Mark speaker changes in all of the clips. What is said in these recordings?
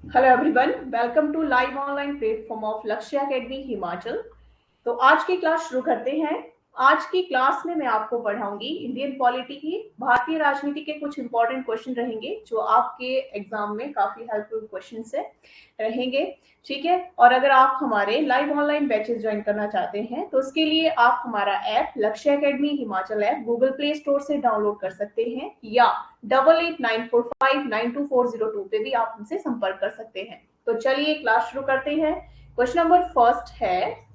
Speaker 1: Hello everyone, welcome to live online platform of Lakshya academy Himachal. तो आज की क्लास शुरू करते हैं। आज की क्लास में मैं आपको पढ़ाऊंगी इंडियन पॉलिटी की, भारतीय राजनीति के कुछ इंपॉर्टेंट क्वेश्चन रहेंगे जो आपके एग्जाम में काफी हेल्पफुल क्वेश्चन से रहेंगे। ठीक है, और अगर आप हमारे लाइव ऑनलाइन बैचेस ज्वाइन करना चाहते हैं तो उसके लिए आप हमारा ऐप लक्ष्य academy Himachal app Google play store से डाउनलोड कर सकते हैं, या 8894592402 पे भी आप हमसे संपर्क कर सकते हैं। तो चलिए क्लास शुरू करते हैं। क्वेश्चन नंबर फर्स्ट है,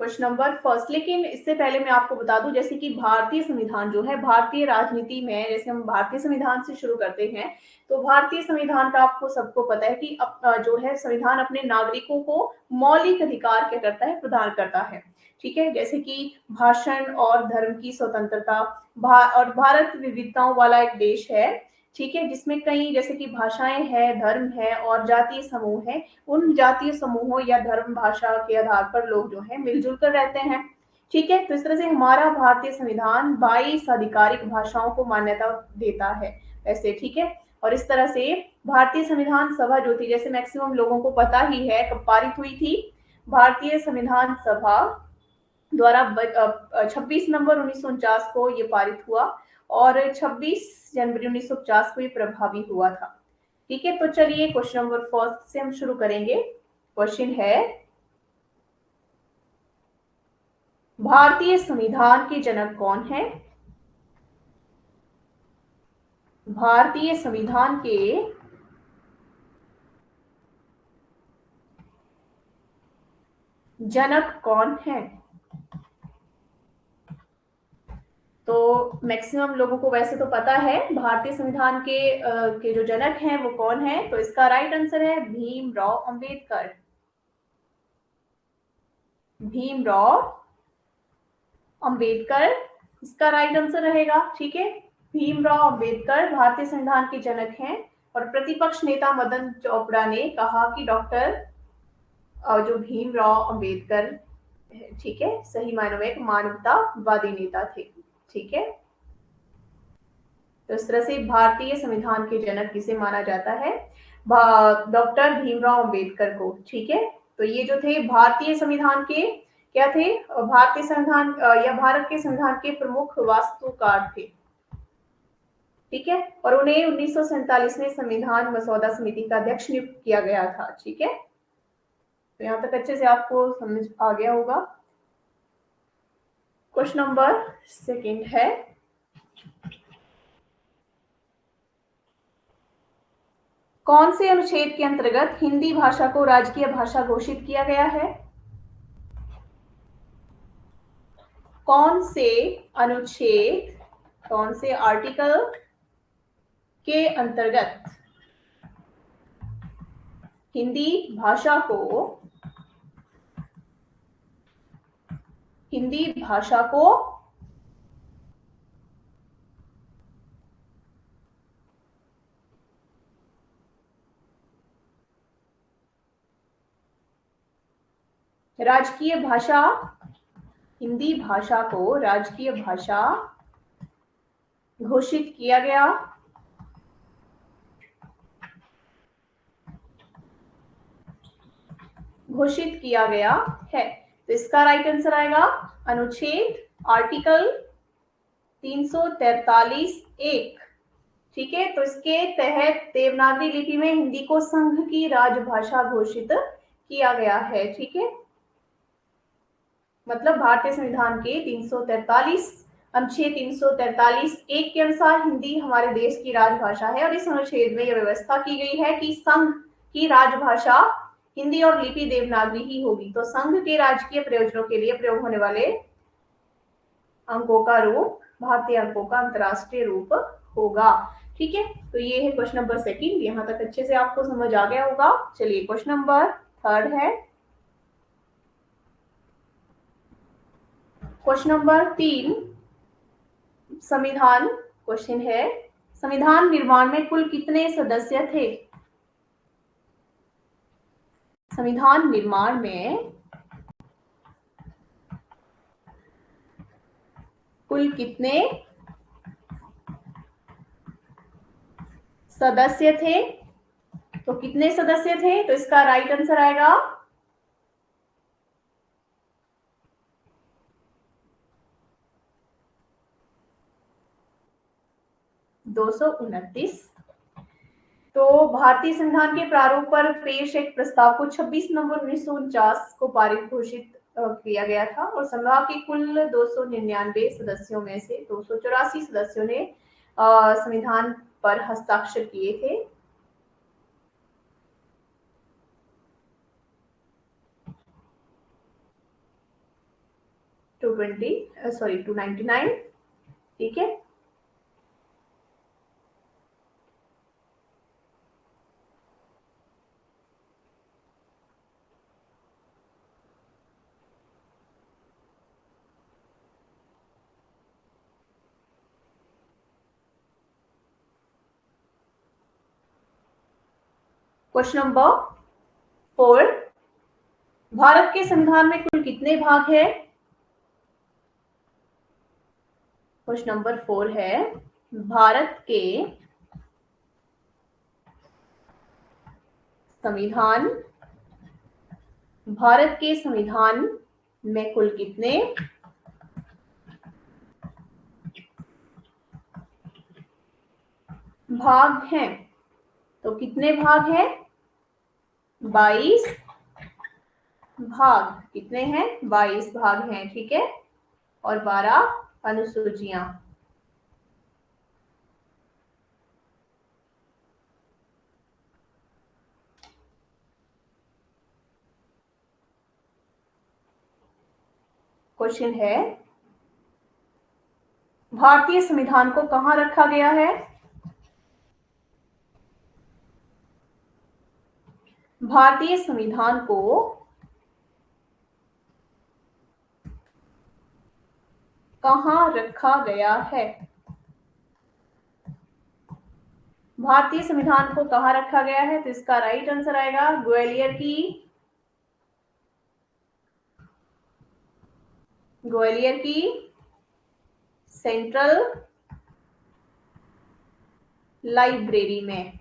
Speaker 1: क्वेश्चन नंबर फर्स्ट। लेकिन इससे पहले मैं आपको बता दूं, जैसे कि भारतीय संविधान जो है, भारतीय राजनीति में जैसे हम भारतीय संविधान से शुरू करते हैं, तो भारतीय संविधान का आपको सबको पता है कि जो है संविधान अपने नागरिकों को मौलिक अधिकार क्या करता है, प्रदान करता है। ठीक है, जैसे कि भाषण और धर्म की स्वतंत्रता, और भारत विविधताओं वाला एक देश है। ठीक है, जिसमें कई जैसे कि भाषाएं हैं, धर्म है और जातीय समूह है। उन जातीय समूहों या धर्म भाषा के आधार पर लोग जो है मिलजुल कर रहते हैं। ठीक है, तो इस तरह से हमारा भारतीय संविधान 22 आधिकारिक भाषाओं को मान्यता देता है ऐसे। ठीक है, और इस तरह से भारतीय संविधान सभा जो थी, जैसे मैक्सिमम लोगों को पता ही है कब पारित हुई थी। भारतीय संविधान सभा द्वारा 26 नवंबर 1949 को ये पारित हुआ, और 26 जनवरी 1950 को ये प्रभावी हुआ था। ठीक है, तो चलिए क्वेश्चन नंबर फर्स्ट से हम शुरू करेंगे। क्वेश्चन है, भारतीय संविधान के जनक कौन है? भारतीय संविधान के जनक कौन है? तो मैक्सिमम लोगों को वैसे तो पता है भारतीय संविधान के जो जनक हैं वो कौन है। तो इसका राइट आंसर है भीमराव अंबेडकर। भीमराव अंबेडकर इसका राइट आंसर रहेगा। ठीक है, भीमराव अंबेडकर भारतीय संविधान के जनक हैं। और प्रतिपक्ष नेता मदन चोपड़ा ने कहा कि डॉक्टर जो भीमराव अंबेडकर, ठीक है, सही मायनों में एक मानवतावादी नेता थे। ठीक है, तो इस तरह से भारतीय संविधान के जनक किसे माना जाता है? डॉक्टर भीमराव अंबेडकर को। ठीक है, तो ये जो थे भारतीय संविधान के क्या थे, भारतीय संविधान या भारत के संविधान के प्रमुख वास्तुकार थे। ठीक है, और उन्हें 1947 में संविधान मसौदा समिति का अध्यक्ष नियुक्त किया गया था। ठीक है, तो यहाँ तक अच्छे से आपको समझ आ गया होगा। क्वेश्चन नंबर सेकंड है, कौन से अनुच्छेद के अंतर्गत हिंदी भाषा को राजकीय भाषा घोषित किया गया है? कौन से अनुच्छेद, कौन से आर्टिकल के अंतर्गत हिंदी भाषा को, हिंदी भाषा को राजकीय भाषा, हिंदी भाषा को राजकीय भाषा घोषित किया गया? घोषित किया गया है। तो इसका राइट आंसर आएगा अनुच्छेद आर्टिकल 343(1). ठीक है, तो इसके तहत देवनागरी लिपि में हिंदी को संघ की राजभाषा घोषित किया गया है। ठीक है, मतलब भारतीय संविधान के 343 अनुच्छेद 343(1) के अनुसार हिंदी हमारे देश की राजभाषा है, और इस अनुच्छेद में यह व्यवस्था की गई है कि संघ की राजभाषा हिंदी और लिपि देवनागरी ही होगी। तो संघ के राजकीय प्रयोजनों के लिए प्रयोग होने वाले अंकों का रूप भारतीय अंकों का अंतरराष्ट्रीय रूप होगा। ठीक है, तो ये है क्वेश्चन नंबर सेकंड। यहाँ तक अच्छे से आपको समझ आ गया होगा। चलिए क्वेश्चन नंबर थर्ड है, क्वेश्चन नंबर 3 संविधान क्वेश्चन है, संविधान निर्माण में कुल कितने सदस्य थे? संविधान निर्माण में कुल कितने सदस्य थे? तो कितने सदस्य थे? तो इसका राइट आंसर आएगा 229। तो भारतीय संविधान के प्रारूप पर पेश एक प्रस्ताव को 26 नवंबर 1949 को पारित घोषित किया गया था और सभा के कुल 299 सदस्यों में से 284 सदस्यों ने संविधान पर हस्ताक्षर किए थे। टू 299। ठीक है। क्वेश्चन नंबर 4, भारत के संविधान में कुल कितने भाग है? क्वेश्चन नंबर 4 है, भारत के संविधान में कुल कितने भाग हैं? तो कितने भाग हैं? 22 भाग। कितने हैं? 22 भाग हैं। ठीक है। और 12 अनुसूचियां। क्वेश्चन है, भारतीय संविधान को कहां रखा गया है? भारतीय संविधान को कहां रखा गया है? भारतीय संविधान को कहां रखा गया है? तो इसका राइट आंसर आएगा ग्वालियर की सेंट्रल लाइब्रेरी में।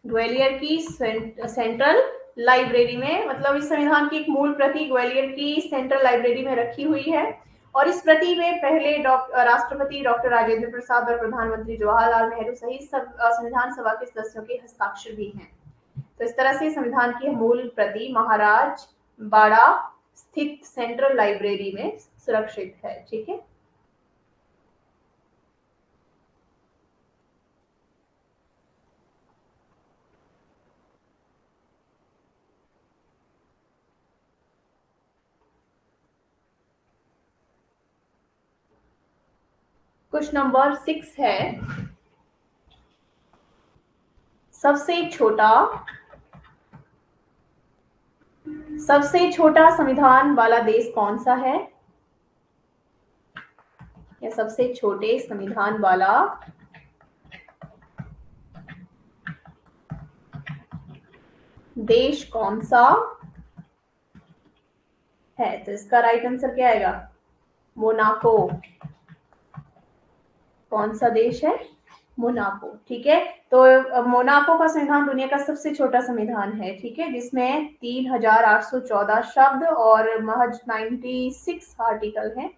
Speaker 1: ग्वालियर की सेंट्रल लाइब्रेरी में, मतलब इस संविधान की एक मूल प्रति ग्वालियर की सेंट्रल लाइब्रेरी में रखी हुई है और इस प्रति में पहले राष्ट्रपति डॉक्टर राजेंद्र प्रसाद और प्रधानमंत्री जवाहरलाल नेहरू सहित सब संविधान सभा के सदस्यों के हस्ताक्षर भी हैं। तो इस तरह से संविधान की मूल प्रति महाराज बाड़ा स्थित सेंट्रल लाइब्रेरी में सुरक्षित है। ठीक है। क्वेश्चन नंबर 6 है, सबसे छोटा संविधान वाला देश कौन सा है? या सबसे छोटे संविधान वाला देश कौन सा है? तो इसका राइट आंसर क्या आएगा? मोनाको। कौन सा देश है? मोनाको। ठीक है। तो मोनाको का संविधान दुनिया का सबसे छोटा संविधान है। ठीक है, जिसमें 3814 शब्द और महज 96 आर्टिकल हैं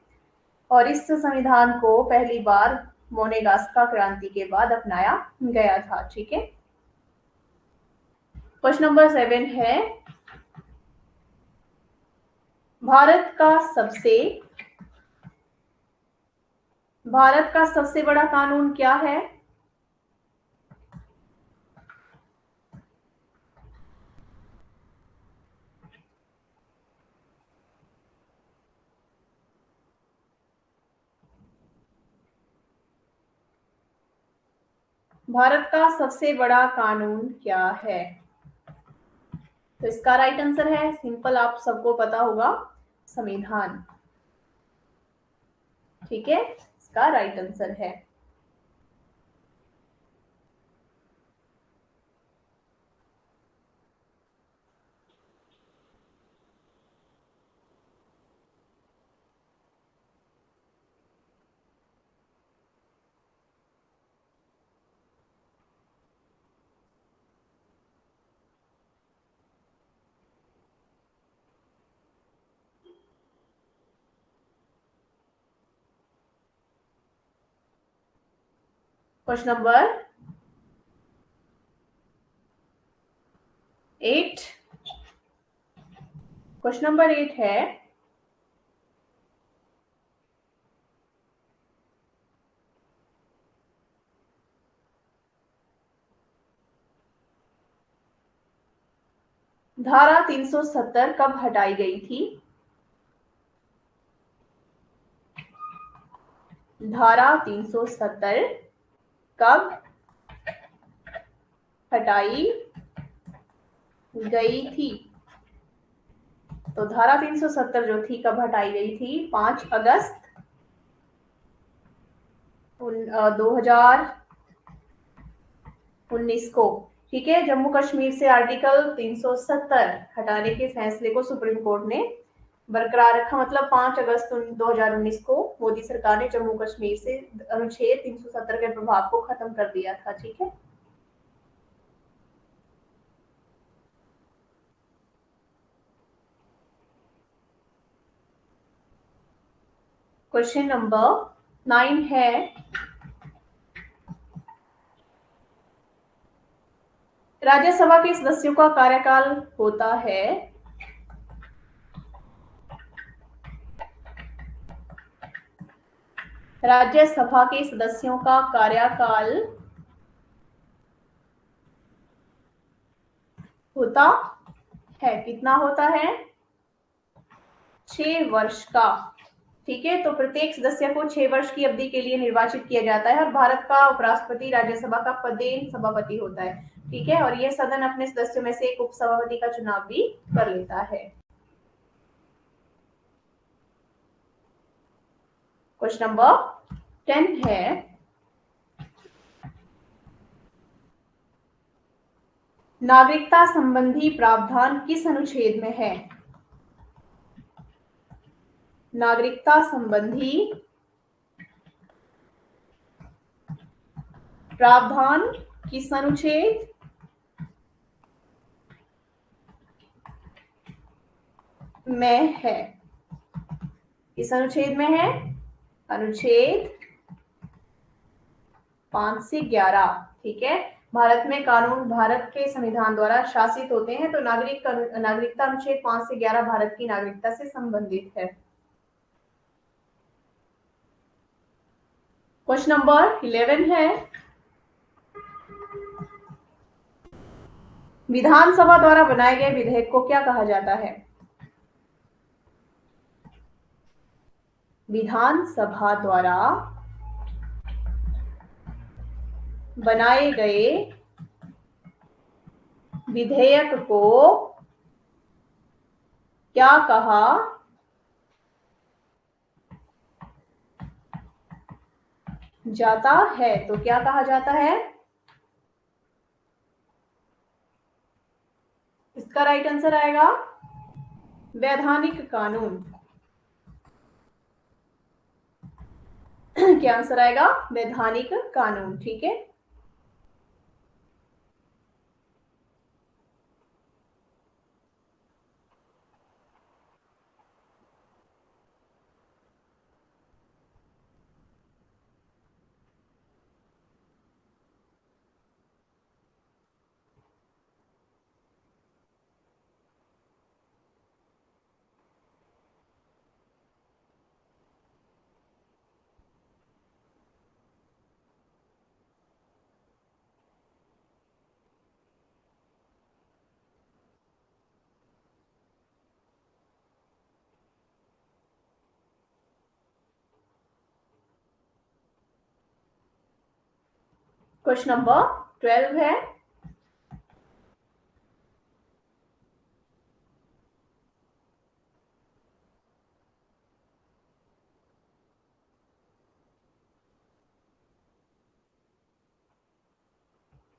Speaker 1: और इस संविधान को पहली बार मोनेगास्का क्रांति के बाद अपनाया गया था। ठीक है। क्वेश्चन नंबर 7 है, भारत का सबसे बड़ा कानून क्या है? भारत का सबसे बड़ा कानून क्या है? तो इसका राइट आंसर है, सिंपल, आप सबको पता होगा, संविधान। ठीक है, इसका राइट आंसर है। Question number 8। क्वेश्चन नंबर 8 है, धारा 370 कब हटाई गई थी? धारा 370 कब हटाई गई थी? तो धारा 370 जो थी कब हटाई गई थी? 5 अगस्त 2019 को। ठीक है, जम्मू कश्मीर से आर्टिकल 370 हटाने के फैसले को सुप्रीम कोर्ट ने बरकरार रखा। मतलब 5 अगस्त 2019 को मोदी सरकार ने जम्मू कश्मीर से अनुच्छेद 370 के प्रभाव को खत्म कर दिया था। ठीक है, क्वेश्चन नंबर 9 है, राज्यसभा के सदस्यों का कार्यकाल होता है राज्यसभा के सदस्यों का कार्यकाल होता है, कितना होता है? 6 वर्ष का। ठीक है, तो प्रत्येक सदस्य को 6 वर्ष की अवधि के लिए निर्वाचित किया जाता है और भारत का उपराष्ट्रपति राज्यसभा का पदेन सभापति होता है। ठीक है, और यह सदन अपने सदस्यों में से एक उपसभापति का चुनाव भी कर लेता है। क्वेश्चन नंबर 10 है, नागरिकता संबंधी प्रावधान किस अनुच्छेद में है? नागरिकता संबंधी प्रावधान किस अनुच्छेद में है? किस अनुच्छेद में है? अनुच्छेद 5 से 11। ठीक है, भारत में कानून भारत के संविधान द्वारा शासित होते हैं, तो नागरिकता अनुच्छेद 5 से 11 भारत की नागरिकता से संबंधित है। क्वेश्चन नंबर 11 है, विधानसभा द्वारा बनाए गए विधेयक को क्या कहा जाता है? विधानसभा द्वारा बनाए गए विधेयक को क्या कहा जाता है? तो क्या कहा जाता है? इसका राइट आंसर आएगा वैधानिक कानून। क्या आंसर आएगा? वैधानिक कानून। ठीक है, क्वेश्चन नंबर 12 है,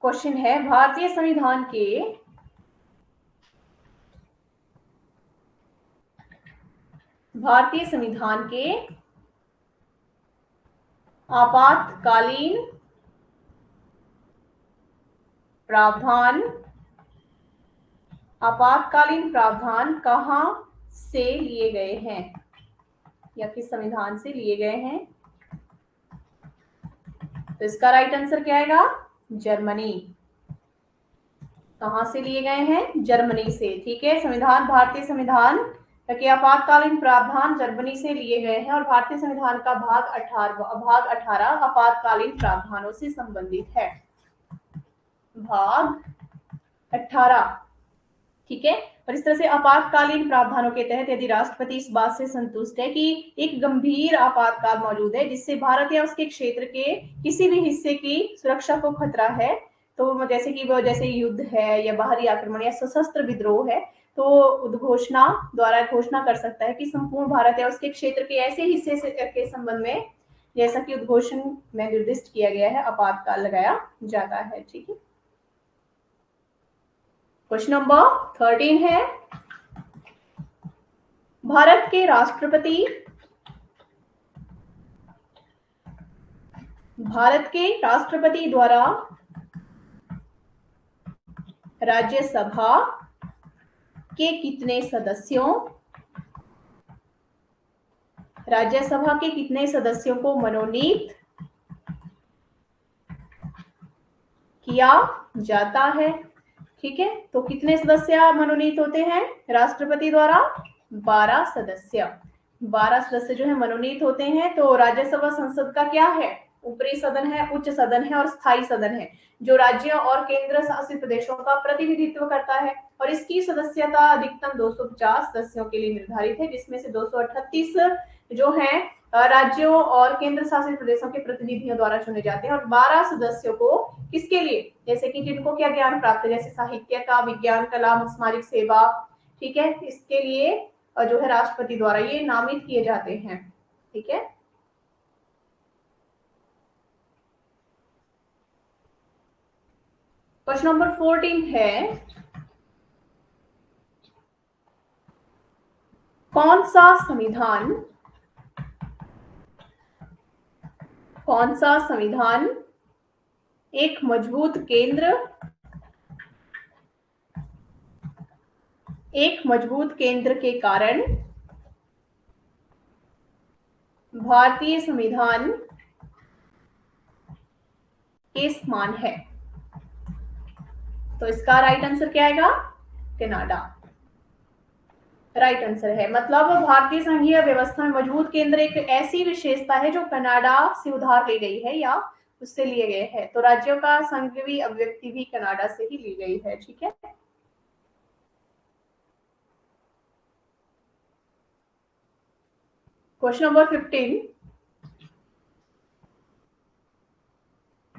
Speaker 1: क्वेश्चन है, भारतीय संविधान के आपातकालीन प्रावधान कहां से लिए गए हैं या किस संविधान से लिए गए हैं? तो इसका राइट आंसर क्या आएगा? जर्मनी। कहां से लिए गए हैं? जर्मनी से। ठीक है, संविधान, भारतीय संविधान के आपातकालीन प्रावधान जर्मनी से लिए गए हैं और भारतीय संविधान का भाग 18 आपातकालीन प्रावधानों से संबंधित है। भाग 18। ठीक है, और इस तरह से आपातकालीन प्रावधानों के तहत यदि राष्ट्रपति इस बात से संतुष्ट है कि एक गंभीर आपातकाल मौजूद है जिससे भारत या उसके क्षेत्र के किसी भी हिस्से की सुरक्षा को खतरा है, तो जैसे कि वो जैसे युद्ध है या बाहरी आक्रमण या सशस्त्र विद्रोह है, तो उद्घोषणा द्वारा घोषणा कर सकता है कि संपूर्ण भारत या उसके क्षेत्र के ऐसे हिस्से से के संबंध में, जैसा कि उद्घोषण में निर्दिष्ट किया गया है, आपातकाल लगाया जाता है। ठीक है, क्वेश्चन नंबर 13 है, भारत के राष्ट्रपति द्वारा राज्यसभा के कितने सदस्यों को मनोनीत किया जाता है? ठीक है, तो कितने सदस्य मनोनीत होते हैं राष्ट्रपति द्वारा? 12 सदस्य। 12 सदस्य जो है मनोनीत होते हैं। तो राज्यसभा संसद का क्या है? ऊपरी सदन है, उच्च सदन है और स्थायी सदन है, जो राज्यों और केंद्र शासित प्रदेशों का प्रतिनिधित्व करता है। और इसकी सदस्यता अधिकतम 250 सदस्यों के लिए निर्धारित है, जिसमें से 238 जो है राज्यों और केंद्र शासित प्रदेशों के प्रतिनिधियों द्वारा चुने जाते हैं। और 12 सदस्यों को किसके लिए? जैसे कि जिनको क्या ज्ञान प्राप्त है, जैसे साहित्य का, विज्ञान, कला, सामाजिक सेवा, ठीक है, इसके लिए जो है राष्ट्रपति द्वारा ये नामित किए जाते हैं। ठीक है, क्वेश्चन नंबर 14 है, कौन सा संविधान एक मजबूत केंद्र के कारण भारतीय संविधान के समान है? तो इसका राइट आंसर क्या आएगा? कनाडा। राइट आंसर है, मतलब भारतीय संघीय व्यवस्था में मजबूत केंद्र एक ऐसी विशेषता है जो कनाडा से उधार ली गई है या उससे लिए गए हैं। तो राज्यों का संघीय अभिव्यक्ति भी कनाडा से ही ली गई है। ठीक है, क्वेश्चन नंबर 15,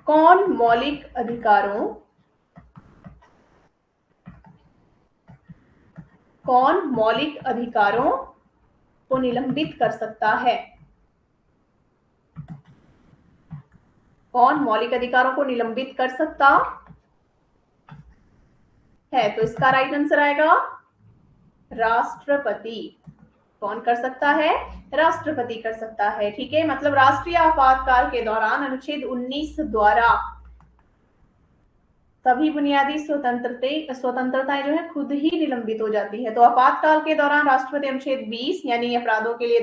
Speaker 1: कौन मौलिक अधिकारों को निलंबित कर सकता है? कौन मौलिक अधिकारों को निलंबित कर सकता है? तो इसका राइट आंसर आएगा राष्ट्रपति। कौन कर सकता है? राष्ट्रपति कर सकता है। ठीक है, मतलब राष्ट्रीय आपातकाल के दौरान अनुच्छेद 19 द्वारा सभी बुनियादी स्वतंत्रताएं जो है खुद ही निलंबित हो जाती है। तो आपातकाल के दौरान राष्ट्रपति अनुच्छेद 20 यानी अपराधों के लिए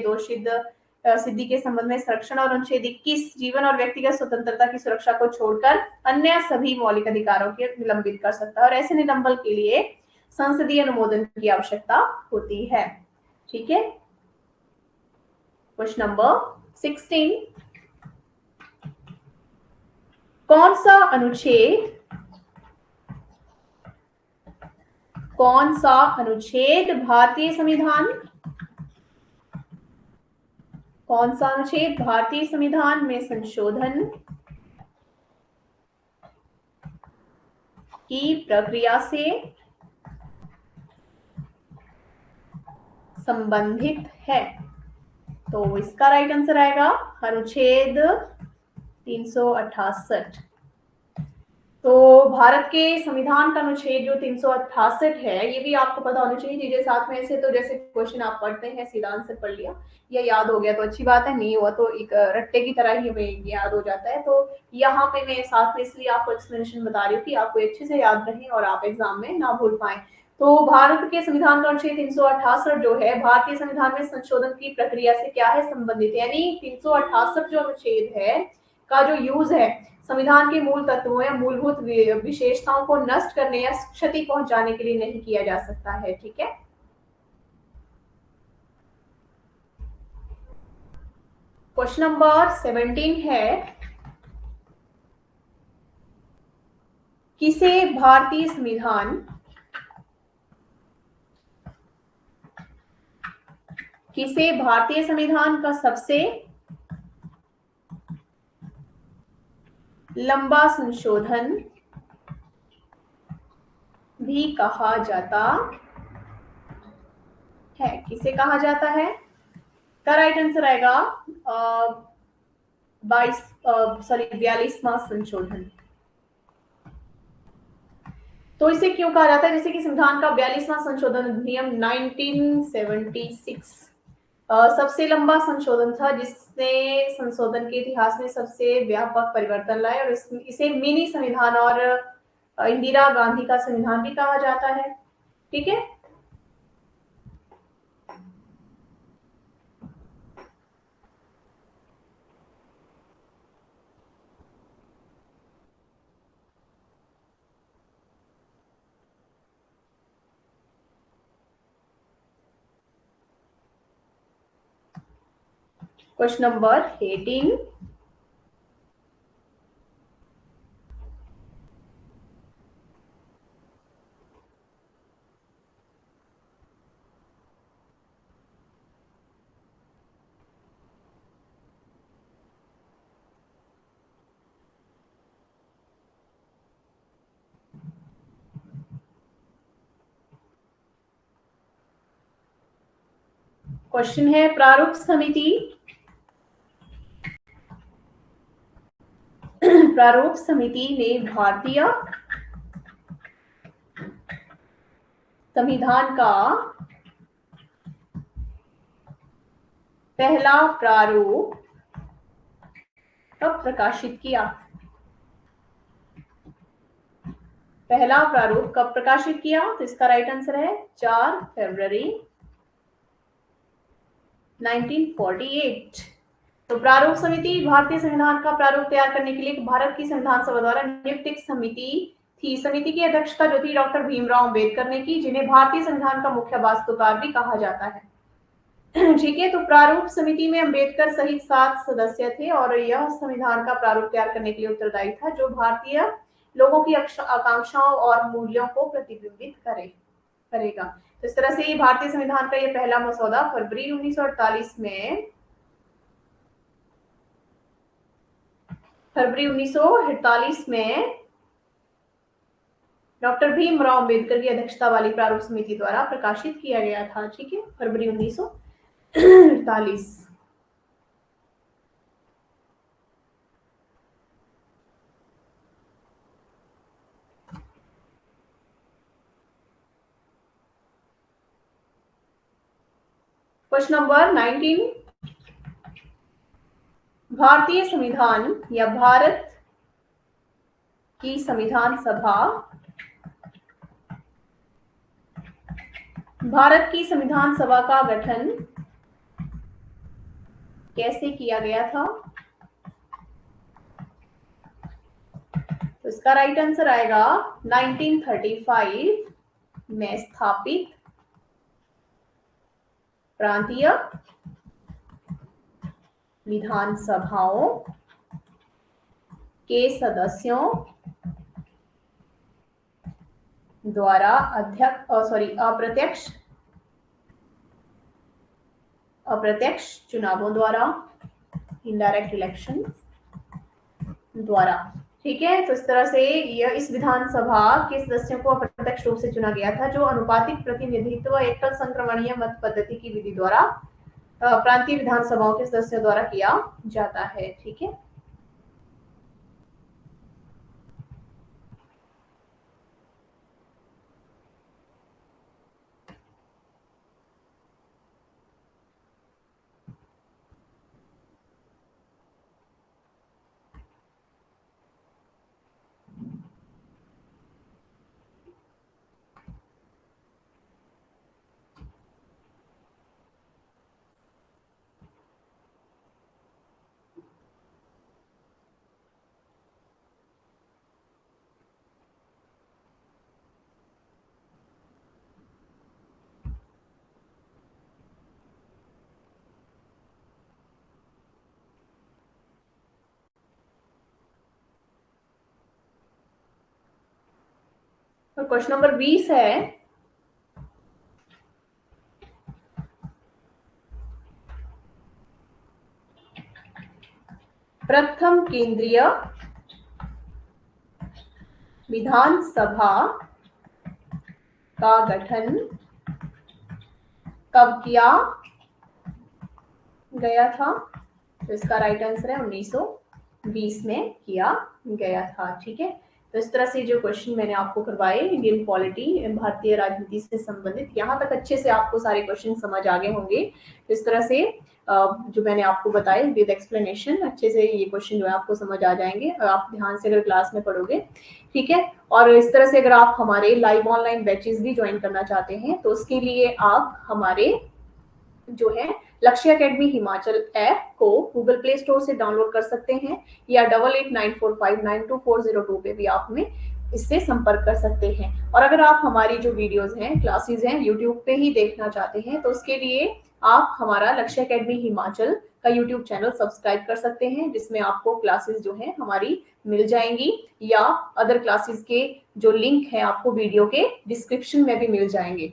Speaker 1: सिद्धि के संबंध में संरक्षण और अनुच्छेद 21 जीवन और व्यक्तिगत स्वतंत्रता की सुरक्षा को छोड़कर अन्य सभी मौलिक अधिकारों के निलंबित कर सकता है। और ऐसे निलंबन के लिए संसदीय अनुमोदन की आवश्यकता होती है। ठीक है, क्वेश्चन नंबर 16, कौन सा अनुच्छेद भारतीय संविधान में संशोधन की प्रक्रिया से संबंधित है? तो इसका राइट आंसर आएगा अनुच्छेद 368। तो भारत के संविधान का अनुच्छेद जो 368 है, ये भी आपको पता होना चाहिए चीजें साथ में। ऐसे तो जैसे क्वेश्चन आप पढ़ते हैं सीधा आंसर पढ़ लिया या याद हो गया तो अच्छी बात है, नहीं हुआ तो एक रट्टे की तरह ही हमें याद हो जाता है। तो यहाँ पे मैं साथ में इसलिए आपको एक्सप्लेनेशन बता रही हूँ कि आपको अच्छे से याद रहे और आप एग्जाम में ना भूल पाए। तो भारत के संविधान का अनुच्छेद 368 जो है भारतीय संविधान में संशोधन की प्रक्रिया से क्या है? संबंधित। यानी 368 जो अनुच्छेद है का जो यूज है संविधान के मूल तत्वों या मूलभूत विशेषताओं को नष्ट करने या क्षति पहुंचाने के लिए नहीं किया जा सकता है। ठीक है। क्वेश्चन नंबर 17 है, किसे भारतीय संविधान का सबसे लंबा संशोधन भी कहा जाता है? किसे कहा जाता है? का राइट आंसर आएगा 42वां संशोधन। तो इसे क्यों कहा जाता है? जैसे कि संविधान का 42वां संशोधन अधिनियम 1976 सबसे लंबा संशोधन था, जिसने संशोधन के इतिहास में सबसे व्यापक परिवर्तन लाए, और इसे मिनी संविधान और इंदिरा गांधी का संविधान भी कहा जाता है। ठीक है। क्वेश्चन नंबर 18, क्वेश्चन है, प्रारूप समिति ने भारतीय संविधान का पहला प्रारूप कब प्रकाशित किया? पहला प्रारूप कब प्रकाशित किया? तो इसका राइट आंसर है 4 फरवरी 1948। तो प्रारूप समिति भारतीय संविधान का प्रारूप तैयार करने के लिए भारत की संविधान सभा द्वारा नियुक्त एक समिति थी। समिति की अध्यक्षता जो थी डॉक्टर भीमराव अंबेडकर ने की, जिन्हें भारतीय संविधान का मुख्य वास्तुकार भी कहा जाता है। ठीक है। तो प्रारूप समिति में अंबेडकर सहित 7 सदस्य थे, और यह संविधान का प्रारूप तैयार करने के लिए उत्तरदायी था, जो भारतीय लोगों की आकांक्षाओं और मूल्यों को प्रतिबिंबित करेगा। तो इस तरह से भारतीय संविधान का यह पहला मसौदा फरवरी 1948 में डॉक्टर भीमराव अंबेडकर की अध्यक्षता वाली प्रारूप समिति द्वारा प्रकाशित किया गया था। ठीक है, फरवरी 1948। क्वेश्चन नंबर 19, भारतीय संविधान या भारत की संविधान सभा का गठन कैसे किया गया था? तो इसका राइट आंसर आएगा 1935 में स्थापित प्रांतीय विधानसभाओं के सदस्यों द्वारा अप्रत्यक्ष चुनावों द्वारा, इनडायरेक्ट इलेक्शन द्वारा। ठीक है। तो इस तरह से इस विधानसभा के सदस्यों को अप्रत्यक्ष रूप से चुना गया था, जो अनुपातिक प्रतिनिधित्व एकल संक्रमणीय मत पद्धति की विधि द्वारा प्रांतीय विधानसभाओं के सदस्यों द्वारा किया जाता है। ठीक है। तो क्वेश्चन नंबर 20 है, प्रथम केंद्रीय विधानसभा का गठन कब किया गया था? तो इसका राइट आंसर है 1920 में किया गया था। ठीक है, तो इस तरह से जो क्वेश्चन मैंने आपको करवाए इंडियन पॉलिटी, भारतीय राजनीति से संबंधित, यहाँ तक अच्छे से आपको सारे क्वेश्चन समझ आ गए होंगे। तो इस तरह से जो मैंने आपको बताए विद एक्सप्लेनेशन, अच्छे से ये क्वेश्चन जो है आपको समझ आ जाएंगे और आप ध्यान से अगर क्लास में पढ़ोगे। ठीक है, और इस तरह से अगर आप हमारे लाइव ऑनलाइन बैचेस भी ज्वाइन करना चाहते हैं तो उसके लिए आप हमारे जो है लक्ष्य एकेडमी हिमाचल ऐप को गूगल प्ले स्टोर से डाउनलोड कर सकते हैं या 8894592402 पे भी आप हमें इससे संपर्क कर सकते हैं। और अगर आप हमारी जो वीडियोस हैं, क्लासेस हैं, यूट्यूब पे ही देखना चाहते हैं तो उसके लिए आप हमारा लक्ष्य एकेडमी हिमाचल का यूट्यूब चैनल सब्सक्राइब कर सकते हैं, जिसमें आपको क्लासेस जो है हमारी मिल जाएंगी, या अदर क्लासेस के जो लिंक है आपको वीडियो के डिस्क्रिप्शन में भी मिल जाएंगे।